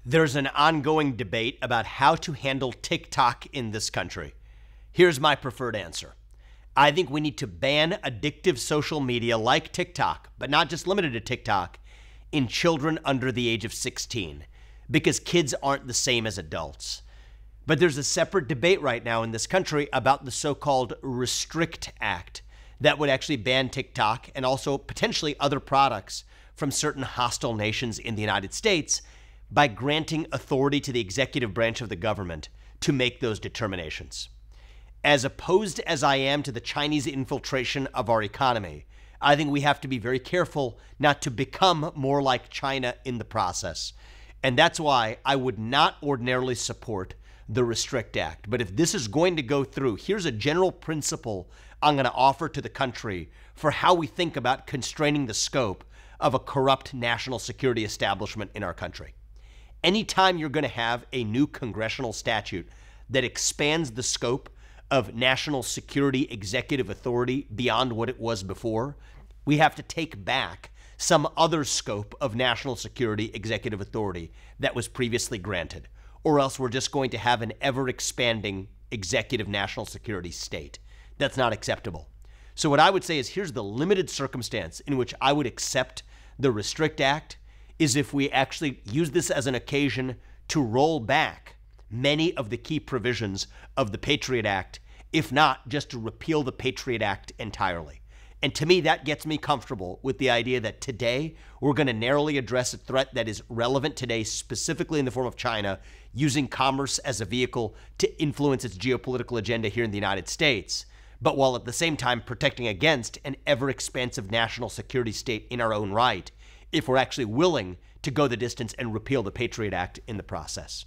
There's an ongoing debate about how to handle TikTok in this country. Here's my preferred answer. I think we need to ban addictive social media like TikTok, but not just limited to TikTok, in children under the age of 16, because kids aren't the same as adults. But there's a separate debate right now in this country about the so-called Restrict Act that would actually ban TikTok and also potentially other products from certain hostile nations in the United States by granting authority to the executive branch of the government to make those determinations. As opposed as I am to the Chinese infiltration of our economy, I think we have to be very careful not to become more like China in the process. And that's why I would not ordinarily support the Restrict Act. But if this is going to go through, here's a general principle I'm going to offer to the country for how we think about constraining the scope of a corrupt national security establishment in our country. Anytime you're going to have a new congressional statute that expands the scope of national security executive authority beyond what it was before, we have to take back some other scope of national security executive authority that was previously granted, or else we're just going to have an ever-expanding executive national security state. That's not acceptable. So what I would say is here's the limited circumstance in which I would accept the Restrict Act is if we actually use this as an occasion to roll back many of the key provisions of the Patriot Act, if not just to repeal the Patriot Act entirely. And to me, that gets me comfortable with the idea that today we're going to narrowly address a threat that is relevant today, specifically in the form of China, using commerce as a vehicle to influence its geopolitical agenda here in the United States, but while at the same time protecting against an ever-expansive national security state in our own right, if we're actually willing to go the distance and repeal the Patriot Act in the process.